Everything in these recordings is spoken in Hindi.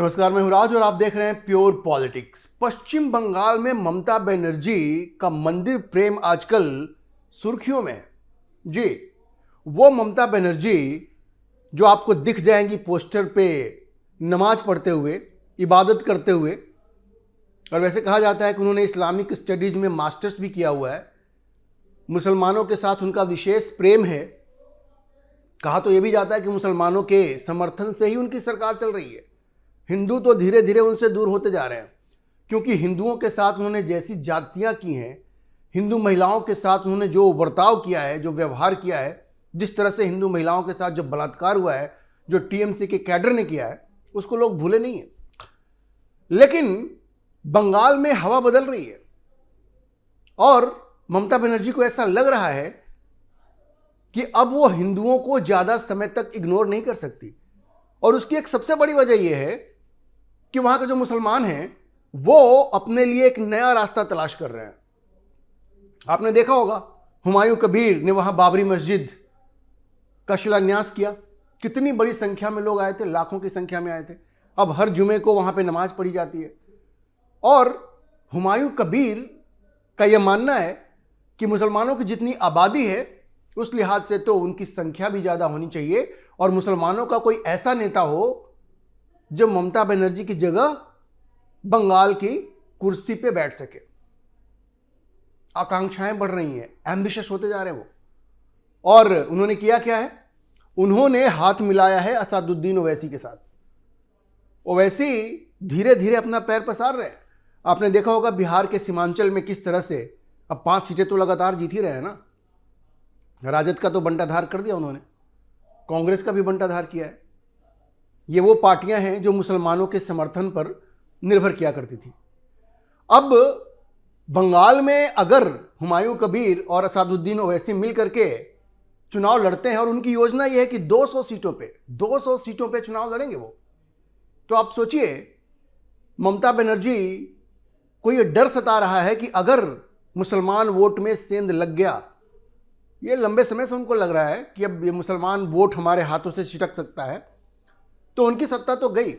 नमस्कार, मैं हूं राज और आप देख रहे हैं प्योर पॉलिटिक्स। पश्चिम बंगाल में ममता बनर्जी का मंदिर प्रेम आजकल सुर्खियों में है। जी, वो ममता बनर्जी जो आपको दिख जाएंगी पोस्टर पे नमाज पढ़ते हुए, इबादत करते हुए, और वैसे कहा जाता है कि उन्होंने इस्लामिक स्टडीज़ में मास्टर्स भी किया हुआ है। मुसलमानों के साथ उनका विशेष प्रेम है। कहा तो ये भी जाता है कि मुसलमानों के समर्थन से ही उनकी सरकार चल रही है। हिंदू तो धीरे धीरे उनसे दूर होते जा रहे हैं, क्योंकि हिंदुओं के साथ उन्होंने जैसी जातियां की हैं, हिंदू महिलाओं के साथ उन्होंने जो बर्ताव किया है, जो व्यवहार किया है, जिस तरह से हिंदू महिलाओं के साथ जो बलात्कार हुआ है, जो टीएमसी के कैडर ने किया है, उसको लोग भूले नहीं है। लेकिन बंगाल में हवा बदल रही है और ममता बनर्जी को ऐसा लग रहा है कि अब वो हिंदुओं को ज़्यादा समय तक इग्नोर नहीं कर सकती। और उसकी एक सबसे बड़ी वजह यह है कि वहां के जो मुसलमान हैं वो अपने लिए एक नया रास्ता तलाश कर रहे हैं। आपने देखा होगा, हुमायूं कबीर ने वहां बाबरी मस्जिद का शिलान्यास किया। कितनी बड़ी संख्या में लोग आए थे, लाखों की संख्या में आए थे। अब हर जुमे को वहां पे नमाज पढ़ी जाती है। और हुमायूं कबीर का यह मानना है कि मुसलमानों की जितनी आबादी है उस लिहाज से तो उनकी संख्या भी ज़्यादा होनी चाहिए और मुसलमानों का कोई ऐसा नेता हो जो ममता बनर्जी की जगह बंगाल की कुर्सी पे बैठ सके। आकांक्षाएं बढ़ रही हैं, एम्बिशियस होते जा रहे हैं वो। और उन्होंने किया क्या है? उन्होंने हाथ मिलाया है असदुद्दीन ओवैसी के साथ। ओवैसी धीरे धीरे अपना पैर पसार रहे हैं। आपने देखा होगा बिहार के सीमांचल में किस तरह से अब 5 सीटें तो लगातार जीत ही रहे हैं ना। राजद का तो बंटाधार कर दिया उन्होंने, कांग्रेस का भी बंटाधार किया है। ये वो पार्टियां हैं जो मुसलमानों के समर्थन पर निर्भर किया करती थी। अब बंगाल में अगर हुमायूं कबीर और असदुद्दीन ओवैसी मिल करके चुनाव लड़ते हैं और उनकी योजना यह है कि 200 सीटों पे चुनाव लड़ेंगे वो, तो आप सोचिए ममता बनर्जी को यह डर सता रहा है कि अगर मुसलमान वोट में सेंध लग गया, ये लंबे समय से उनको लग रहा है कि अब ये मुसलमान वोट हमारे हाथों से छिटक सकता है, तो उनकी सत्ता तो गई।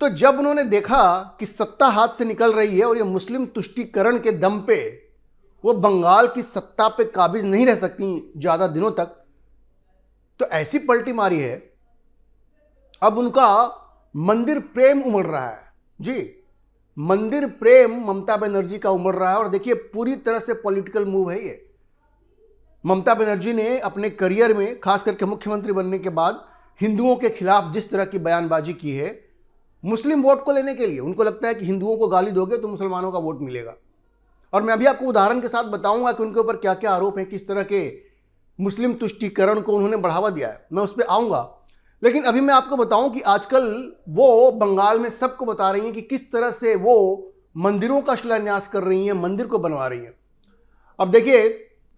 तो जब उन्होंने देखा कि सत्ता हाथ से निकल रही है और ये मुस्लिम तुष्टीकरण के दम पे वो बंगाल की सत्ता पे काबिज नहीं रह सकती ज़्यादा दिनों तक, तो ऐसी पलटी मारी है। अब उनका मंदिर प्रेम उमड़ रहा है। जी, मंदिर प्रेम ममता बनर्जी का उमड़ रहा है। और देखिए, पूरी तरह से पॉलिटिकल मूव है ये। ममता बनर्जी ने अपने करियर में, खास करके मुख्यमंत्री बनने के बाद, हिंदुओं के खिलाफ जिस तरह की बयानबाजी की है मुस्लिम वोट को लेने के लिए, उनको लगता है कि हिंदुओं को गाली दोगे तो मुसलमानों का वोट मिलेगा। और मैं अभी आपको उदाहरण के साथ बताऊंगा कि उनके ऊपर क्या क्या आरोप हैं, किस तरह के मुस्लिम तुष्टीकरण को उन्होंने बढ़ावा दिया है। मैं उस पर आऊँगा, लेकिन अभी मैं आपको बताऊं कि आजकल वो बंगाल में सबको बता रही हैं कि किस तरह से वो मंदिरों का शिलान्यास कर रही हैं, मंदिर को बनवा रही हैं। अब देखिए,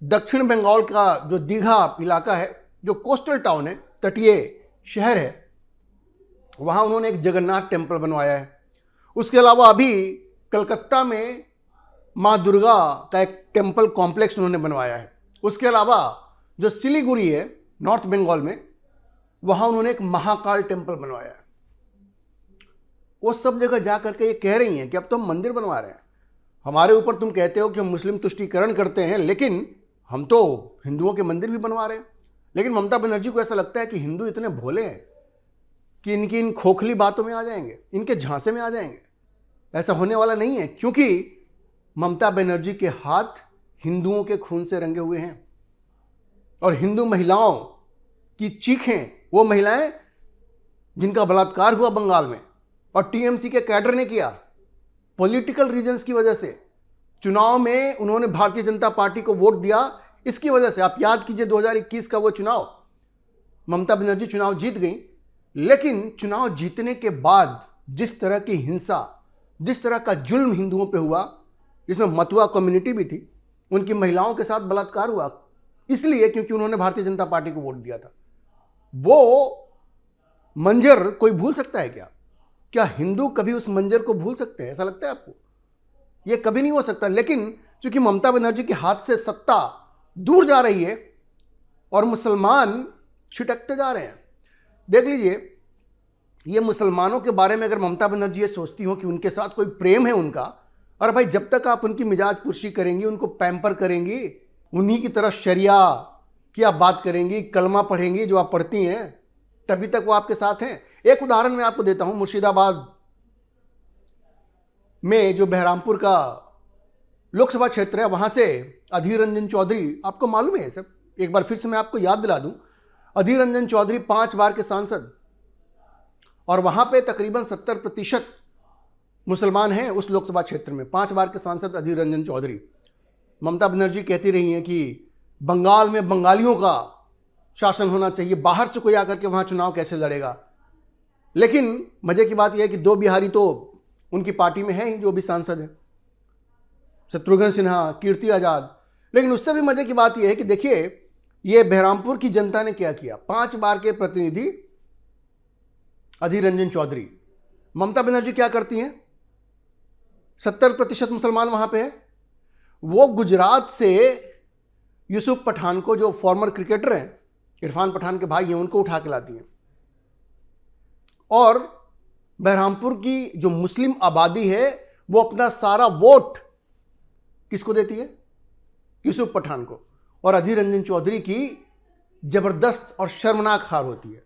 दक्षिण बंगाल का जो दीघा इलाका है, जो कोस्टल टाउन है, तटीय शहर है, वहाँ उन्होंने एक जगन्नाथ टेम्पल बनवाया है। उसके अलावा अभी कलकत्ता में माँ दुर्गा का एक टेम्पल कॉम्प्लेक्स उन्होंने बनवाया है। उसके अलावा जो सिलीगुड़ी है नॉर्थ बंगाल में, वहाँ उन्होंने एक महाकाल टेम्पल बनवाया है। वो सब जगह जा करके ये कह रही हैं कि अब तो हम मंदिर बनवा रहे हैं। हमारे ऊपर तुम कहते हो कि हम मुस्लिम तुष्टीकरण करते हैं, लेकिन हम तो हिंदुओं के मंदिर भी बनवा रहे हैं। लेकिन ममता बनर्जी को ऐसा लगता है कि हिंदू इतने भोले हैं कि इनकी इन खोखली बातों में आ जाएंगे, इनके झांसे में आ जाएंगे। ऐसा होने वाला नहीं है, क्योंकि ममता बनर्जी के हाथ हिंदुओं के खून से रंगे हुए हैं। और हिंदू महिलाओं की चीखें, वो महिलाएं जिनका बलात्कार हुआ बंगाल में और टीएमसी के कैडर ने किया, पॉलिटिकल रीजंस की वजह से चुनाव में उन्होंने भारतीय जनता पार्टी को वोट दिया, इसकी वजह से। आप याद कीजिए 2021 का वो चुनाव, ममता बनर्जी चुनाव जीत गई, लेकिन चुनाव जीतने के बाद जिस तरह की हिंसा, जिस तरह का जुल्म हिंदुओं पे हुआ, जिसमें मतुआ कम्युनिटी भी थी, उनकी महिलाओं के साथ बलात्कार हुआ, इसलिए क्योंकि उन्होंने भारतीय जनता पार्टी को वोट दिया था। वो मंजर कोई भूल सकता है क्या? क्या हिंदू कभी उस मंजर को भूल सकते हैं? ऐसा लगता है आपको? ये कभी नहीं हो सकता। लेकिन चूंकि ममता बनर्जी के हाथ से सत्ता दूर जा रही है और मुसलमान छिटकते जा रहे हैं। देख लीजिए, ये मुसलमानों के बारे में अगर ममता बनर्जी ये सोचती हो कि उनके साथ कोई प्रेम है उनका, और भाई जब तक आप उनकी मिजाज पुरशी करेंगी, उनको पैम्पर करेंगी, उन्हीं की तरह शरिया की आप बात करेंगी, कलमा पढ़ेंगी जो आप पढ़ती हैं, तभी तक वो आपके साथ हैं। एक उदाहरण मैं आपको देता हूं, मुर्शिदाबाद में जो बहरामपुर का लोकसभा क्षेत्र है, वहां से अधीर रंजन चौधरी, आपको मालूम है सब, एक बार फिर से मैं आपको याद दिला दूं, अधीर रंजन चौधरी 5 बार के सांसद, और वहां पे तकरीबन 70% मुसलमान हैं उस लोकसभा क्षेत्र में। 5 बार के सांसद अधीर रंजन चौधरी। ममता बनर्जी कहती रही हैं कि बंगाल में बंगालियों का शासन होना चाहिए, बाहर से कोई आकर के वहां चुनाव कैसे लड़ेगा। लेकिन मजे की बात यह है कि 2 बिहारी तो उनकी पार्टी में हैं ही, जो भी सांसद हैं, शत्रुघ्न सिन्हा, कीर्ति आजाद। लेकिन उससे भी मजे की बात यह है कि देखिए ये बहरामपुर की जनता ने क्या किया। 5 बार के प्रतिनिधि अधीर रंजन चौधरी, ममता बनर्जी क्या करती हैं, 70% मुसलमान वहां पे है, वो गुजरात से यूसुफ पठान को, जो फॉर्मर क्रिकेटर हैं, इरफान पठान के भाई हैं, उनको उठा के लाती हैं। और बहरामपुर की जो मुस्लिम आबादी है वो अपना सारा वोट किसको देती है, यूसुफ पठान को। और अधीर रंजन चौधरी की जबरदस्त और शर्मनाक हार होती है,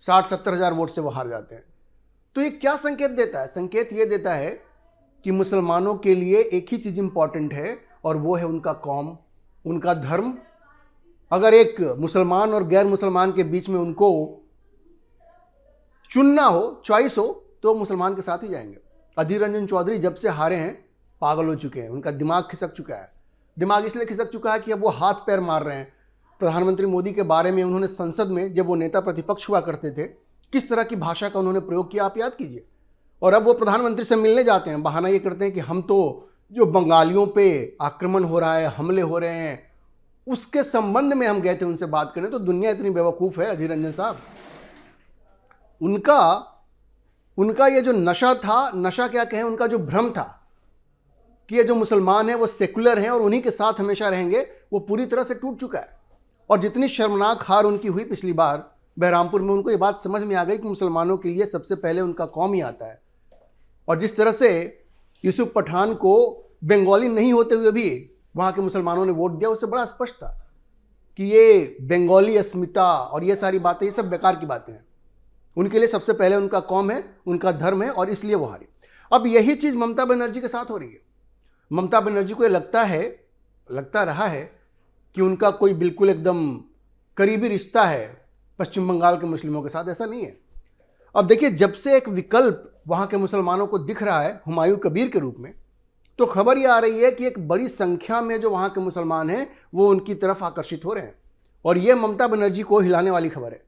60-70 हज़ार वोट से वो हार जाते हैं। तो ये क्या संकेत देता है? संकेत ये देता है कि मुसलमानों के लिए एक ही चीज इंपॉर्टेंट है, और वो है उनका कौम, उनका धर्म। अगर एक मुसलमान और गैर मुसलमान के बीच में उनको चुनना हो, चॉइस हो, तो मुसलमान के साथ ही जाएंगे। अधीर रंजन चौधरी जब से हारे हैं पागल हो चुके हैं, उनका दिमाग खिसक चुका है। दिमाग इसलिए खिसक चुका है कि अब वो हाथ पैर मार रहे हैं। प्रधानमंत्री मोदी के बारे में उन्होंने संसद में, जब वो नेता प्रतिपक्ष हुआ करते थे, किस तरह की भाषा का उन्होंने प्रयोग किया, आप याद कीजिए। और अब वो प्रधानमंत्री से मिलने जाते हैं, बहाना ये करते हैं कि हम तो जो बंगालियों पे आक्रमण हो रहा है, हमले हो रहे हैं, उसके संबंध में हम गए थे उनसे बात करने। तो दुनिया इतनी बेवकूफ़ है अधीर रंजन साहब। उनका ये जो नशा था, नशा क्या कहें, उनका जो भ्रम था कि ये जो मुसलमान हैं वो सेकुलर हैं और उन्हीं के साथ हमेशा रहेंगे, वो पूरी तरह से टूट चुका है। और जितनी शर्मनाक हार उनकी हुई पिछली बार बहरामपुर में, उनको ये बात समझ में आ गई कि मुसलमानों के लिए सबसे पहले उनका कौम ही आता है। और जिस तरह से यूसुफ पठान को बंगाली नहीं होते हुए भी वहाँ के मुसलमानों ने वोट दिया, उससे बड़ा स्पष्ट था कि ये बंगाली अस्मिता और ये सारी बातें, ये सब बेकार की बातें हैं। उनके लिए सबसे पहले उनका कौम है, उनका धर्म है, और इसलिए वो हारे। अब यही चीज़ ममता बनर्जी के साथ हो रही है। ममता बनर्जी को ये लगता रहा है कि उनका कोई बिल्कुल एकदम करीबी रिश्ता है पश्चिम बंगाल के मुस्लिमों के साथ। ऐसा नहीं है। अब देखिए, जब से एक विकल्प वहाँ के मुसलमानों को दिख रहा है हुमायूं कबीर के रूप में, तो खबर ये आ रही है कि एक बड़ी संख्या में जो वहाँ के मुसलमान हैं वो उनकी तरफ आकर्षित हो रहे हैं। और ये ममता बनर्जी को हिलाने वाली खबर है।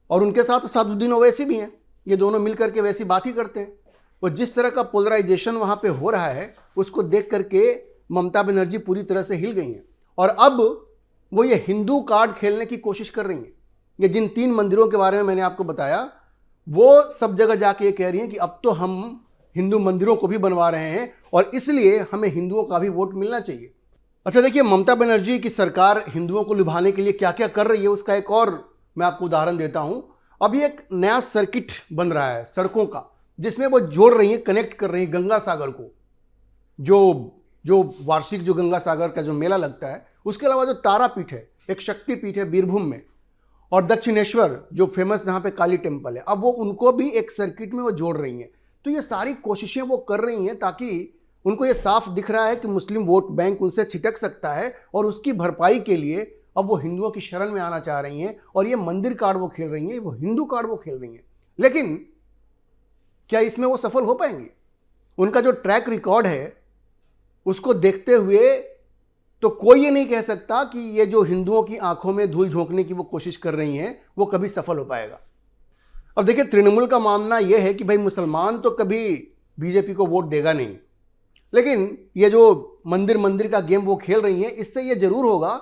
और उनके साथ असादुद्दीन ओवैसी भी हैं, ये दोनों मिलकर के वैसी बात ही करते हैं। और जिस तरह का पोलराइजेशन वहाँ पे हो रहा है, उसको देख करके ममता बनर्जी पूरी तरह से हिल गई हैं। और अब वो ये हिंदू कार्ड खेलने की कोशिश कर रही हैं। ये जिन 3 मंदिरों के बारे में मैंने आपको बताया, वो सब जगह जाके ये कह रही हैं कि अब तो हम हिंदू मंदिरों को भी बनवा रहे हैं और इसलिए हमें हिंदुओं का भी वोट मिलना चाहिए। अच्छा देखिए, ममता बनर्जी की सरकार हिंदुओं को लुभाने के लिए क्या क्या कर रही है, उसका एक और मैं आपको उदाहरण देता हूं। अभी एक नया सर्किट बन रहा है सड़कों का, जिसमें वो जोड़ रही हैं, कनेक्ट कर रही हैं गंगा सागर को, जो वार्षिक जो गंगा सागर का जो मेला लगता है, उसके अलावा जो तारापीठ है, एक शक्तिपीठ है बीरभूम में, और दक्षिणेश्वर जो फेमस जहाँ पे काली टेम्पल है, अब वो उनको भी एक सर्किट में वो जोड़ रही हैं। तो ये सारी कोशिशें वो कर रही हैं ताकि उनको ये साफ दिख रहा है कि मुस्लिम वोट बैंक उनसे छिटक सकता है, और उसकी भरपाई के लिए अब वो हिंदुओं की शरण में आना चाह रही हैं। और ये मंदिर कार्ड वो खेल रही हैं, वो हिंदू कार्ड वो खेल रही हैं। लेकिन क्या इसमें वो सफल हो पाएंगी? उनका जो ट्रैक रिकॉर्ड है उसको देखते हुए तो कोई ये नहीं कह सकता कि ये जो हिंदुओं की आंखों में धूल झोंकने की वो कोशिश कर रही हैं वो कभी सफल हो पाएगा। अब देखिए, तृणमूल का मानना यह है कि भाई मुसलमान तो कभी बीजेपी को वोट देगा नहीं, लेकिन ये जो मंदिर का गेम वो खेल रही हैं, इससे ये जरूर होगा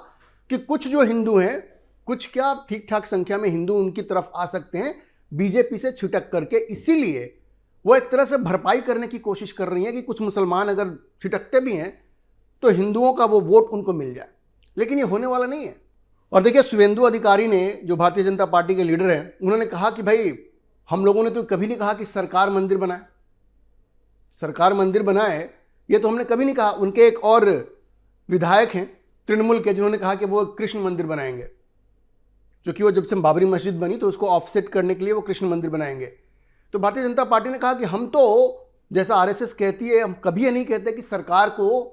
कि कुछ जो हिंदू हैं, कुछ क्या ठीक ठाक संख्या में हिंदू उनकी तरफ आ सकते हैं बीजेपी से छिटक करके। इसीलिए वो एक तरह से भरपाई करने की कोशिश कर रही हैं कि कुछ मुसलमान अगर छिटकते भी हैं तो हिंदुओं का वो वोट उनको मिल जाए। लेकिन ये होने वाला नहीं है। और देखिए, शुभेंदु अधिकारी ने, जो भारतीय जनता पार्टी के लीडर हैं, उन्होंने कहा कि भाई हम लोगों ने तो कभी नहीं कहा कि सरकार मंदिर बनाए, सरकार मंदिर बनाए, ये तो हमने कभी नहीं कहा। उनके एक और विधायक हैं तृणमूल के, जिन्होंने कहा कि वो कृष्ण मंदिर बनाएंगे, क्योंकि वो जब से बाबरी मस्जिद बनी तो उसको ऑफसेट करने के लिए वो कृष्ण मंदिर बनाएंगे। तो भारतीय जनता पार्टी ने कहा कि हम तो, जैसा आरएसएस कहती है, हम कभी ये नहीं कहते कि सरकार को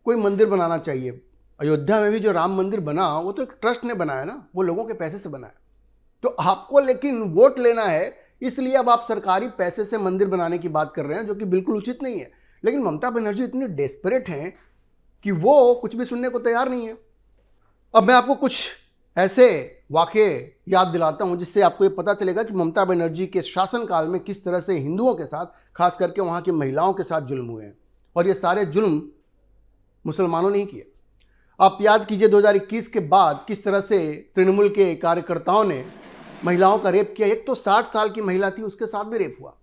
कोई मंदिर बनाना चाहिए। अयोध्या में भी जो राम मंदिर बना वो तो एक ट्रस्ट ने बनाया ना, वो लोगों के पैसे से बनाया। तो आपको लेकिन वोट लेना है, इसलिए अब आप सरकारी पैसे से मंदिर बनाने की बात कर रहे हैं, जो कि बिल्कुल उचित नहीं है। लेकिन ममता बनर्जी इतनी डेस्परेट हैं कि वो कुछ भी सुनने को तैयार नहीं है। अब मैं आपको कुछ ऐसे वाक़ये याद दिलाता हूं जिससे आपको ये पता चलेगा कि ममता बनर्जी के शासनकाल में किस तरह से हिंदुओं के साथ, खास करके वहां की महिलाओं के साथ जुल्म हुए हैं, और ये सारे जुल्म मुसलमानों ने ही किए। आप याद कीजिए 2021 के बाद किस तरह से तृणमूल के कार्यकर्ताओं ने महिलाओं का रेप किया। एक तो 60 साल की महिला थी, उसके साथ भी रेप हुआ,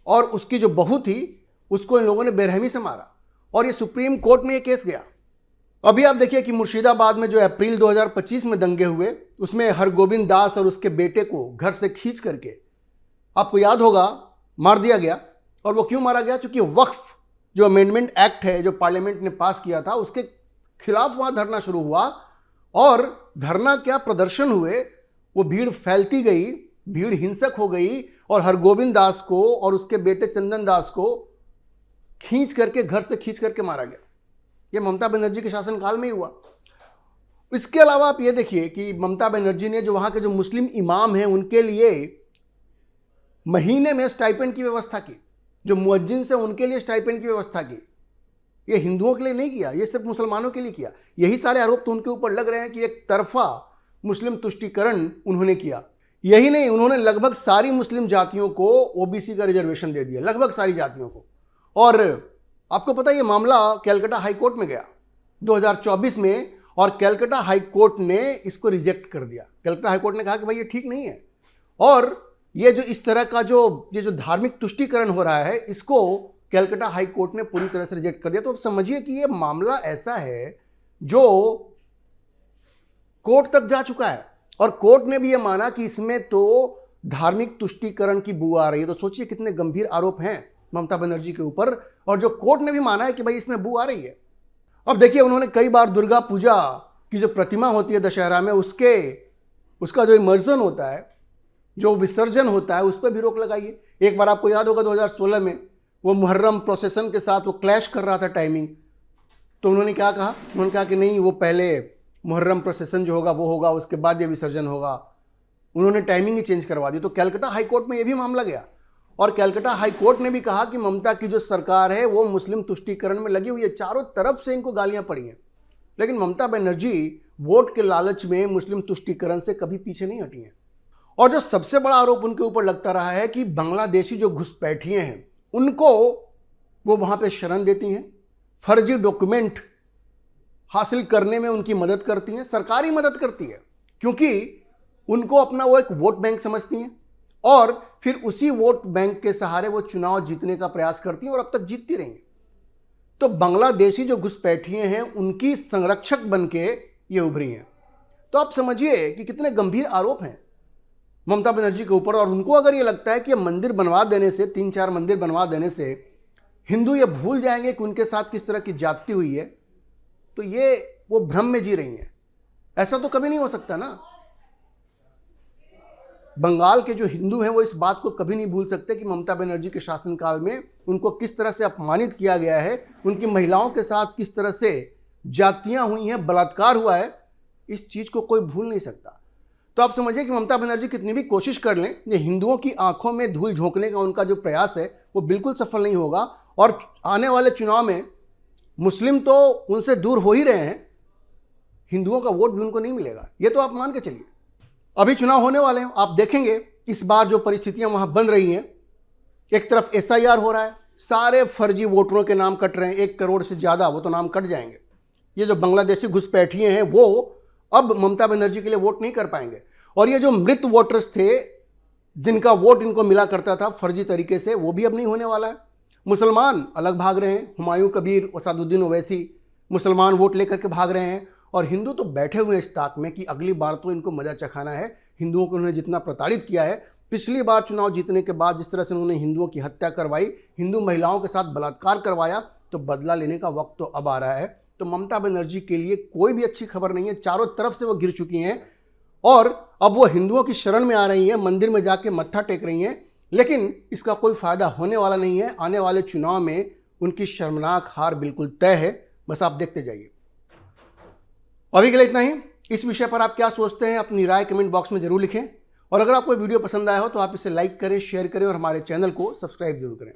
और उसकी जो बहू थी उसको इन लोगों ने बेरहमी से मारा, और ये सुप्रीम कोर्ट में ये केस गया। अभी आप देखिए कि मुर्शिदाबाद में जो अप्रैल 2025 में दंगे हुए, उसमें हरगोविंद दास और उसके बेटे को घर से खींच करके, आपको याद होगा, मार दिया गया। और वो क्यों मारा गया? क्योंकि वक्फ जो अमेंडमेंट एक्ट है जो पार्लियामेंट ने पास किया था, उसके खिलाफ वहां धरना शुरू हुआ, और धरना क्या, प्रदर्शन हुए, वो भीड़ फैलती गई, भीड़ हिंसक हो गई, और हरगोविंद दास को और उसके बेटे चंदन दास को खींच करके, घर से खींच करके मारा गया। ये ममता बनर्जी के शासनकाल में ही हुआ। इसके अलावा आप ये देखिए कि ममता बनर्जी ने जो वहां के जो मुस्लिम इमाम हैं उनके लिए महीने में स्टाइपेंड की व्यवस्था की, जो मुअज्जिन से उनके लिए स्टाइपेंड की व्यवस्था की। ये हिंदुओं के लिए नहीं किया, ये सिर्फ मुसलमानों के लिए किया। यही सारे आरोप तो उनके ऊपर लग रहे हैं कि एक तरफा मुस्लिम तुष्टीकरण उन्होंने किया। यही नहीं, उन्होंने लगभग सारी मुस्लिम जातियों को ओबीसी का रिजर्वेशन दे दिया, लगभग सारी जातियों को। और आपको पता है ये मामला कलकत्ता हाई कोर्ट में गया 2024 में, और कलकत्ता हाई कोर्ट ने इसको रिजेक्ट कर दिया। कलकत्ता हाई कोर्ट ने कहा कि भाई ये ठीक नहीं है, और ये जो इस तरह का जो धार्मिक तुष्टीकरण हो रहा है, इसको कलकत्ता हाई कोर्ट ने पूरी तरह से रिजेक्ट कर दिया। तो अब समझिए कि ये मामला ऐसा है जो कोर्ट तक जा चुका है, और कोर्ट ने भी ये माना कि इसमें तो धार्मिक तुष्टीकरण की बू आ रही है। तो सोचिए कितने गंभीर आरोप हैं ममता बनर्जी के ऊपर, और जो कोर्ट ने भी माना है कि भाई इसमें बू आ रही है। अब देखिए, उन्होंने कई बार दुर्गा पूजा की जो प्रतिमा होती है दशहरा में, उसका जो इमर्जन होता है, जो विसर्जन होता है, उस पर भी रोक लगाई है। एक बार आपको याद होगा 2016 में वो मुहर्रम प्रोसेसन के साथ वो क्लैश कर रहा था टाइमिंग, तो उन्होंने क्या कहा? उन्होंने कहा कि नहीं, वो पहले मुहर्रम प्रोसेसन जो होगा वो होगा, उसके बाद ये विसर्जन होगा। उन्होंने टाइमिंग ही चेंज करवा दी। तो कलकत्ता हाई कोर्ट में ये भी मामला गया, और कलकत्ता हाई कोर्ट ने भी कहा कि ममता की जो सरकार है वो मुस्लिम तुष्टीकरण में लगी हुई है। चारों तरफ से इनको गालियां पड़ी हैं, लेकिन ममता बनर्जी वोट के लालच में मुस्लिम तुष्टीकरण से कभी पीछे नहीं हटी हैं। और जो सबसे बड़ा आरोप उनके ऊपर लगता रहा है कि बांग्लादेशी जो घुसपैठिए हैं उनको वो वहां पे शरण देती हैं, फर्जी डॉक्यूमेंट हासिल करने में उनकी मदद करती हैं, सरकारी मदद करती है, क्योंकि उनको अपना वो एक वोट बैंक समझती हैं, और फिर उसी वोट बैंक के सहारे वो चुनाव जीतने का प्रयास करती हैं, और अब तक जीतती रहेंगी। तो बांग्लादेशी जो घुसपैठिए हैं उनकी संरक्षक बनके ये उभरी हैं। तो आप समझिए कि कितने गंभीर आरोप हैं ममता बनर्जी के ऊपर। और उनको अगर ये लगता है कि ये मंदिर बनवा देने से, 3-4 मंदिर बनवा देने से हिंदू ये भूल जाएंगे कि उनके साथ किस तरह की जाति हुई है, तो ये वो भ्रम में जी रही हैं। ऐसा तो कभी नहीं हो सकता ना। बंगाल के जो हिंदू हैं वो इस बात को कभी नहीं भूल सकते कि ममता बनर्जी के शासनकाल में उनको किस तरह से अपमानित किया गया है, उनकी महिलाओं के साथ किस तरह से जातियां हुई हैं, बलात्कार हुआ है। इस चीज को कोई भूल नहीं सकता। तो आप समझिए कि ममता बनर्जी कितनी भी कोशिश कर लें, ये हिंदुओं की आंखों में धूल झोंकने का उनका जो प्रयास है वो बिल्कुल सफल नहीं होगा। और आने वाले चुनाव में मुस्लिम तो उनसे दूर हो ही रहे हैं, हिंदुओं का वोट भी उनको नहीं मिलेगा, ये तो आप मान के चलिए। अभी चुनाव होने वाले हैं, आप देखेंगे इस बार जो परिस्थितियां वहां बन रही हैं, एक तरफ SIR हो रहा है, सारे फर्जी वोटरों के नाम कट रहे हैं, 1 करोड़ से ज़्यादा वो तो नाम कट जाएंगे। ये जो बांग्लादेशी घुसपैठिए हैं वो अब ममता बनर्जी के लिए वोट नहीं कर पाएंगे। और ये जो मृत वोटर्स थे जिनका वोट इनको मिला करता था फर्जी तरीके से, वो भी अब नहीं होने वाला है। मुसलमान अलग भाग रहे हैं, हुमायूं कबीर, असादुद्दीन ओवैसी मुसलमान वोट लेकर के भाग रहे हैं, और हिंदू तो बैठे हुए हैं इस ताक में कि अगली बार तो इनको मजा चखाना है। हिंदुओं को उन्होंने जितना प्रताड़ित किया है पिछली बार चुनाव जीतने के बाद जिस तरह से उन्होंने हिंदुओं की हत्या करवाई, हिंदू महिलाओं के साथ बलात्कार करवाया, तो बदला लेने का वक्त तो अब आ रहा है। तो ममता बनर्जी के लिए कोई भी अच्छी खबर नहीं है, चारों तरफ से वो गिर चुकी हैं और अब वो हिंदुओं की शरण में आ रही हैं, मंदिर में जाके मत्था टेक रही हैं, लेकिन इसका कोई फायदा होने वाला नहीं है। आने वाले चुनाव में उनकी शर्मनाक हार बिल्कुल तय है, बस आप देखते जाइए। अभी के लिए इतना ही। इस विषय पर आप क्या सोचते हैं, अपनी राय कमेंट बॉक्स में जरूर लिखें और अगर आपको वीडियो पसंद आया हो तो आप इसे लाइक करें, शेयर करें और हमारे चैनल को सब्सक्राइब जरूर करें।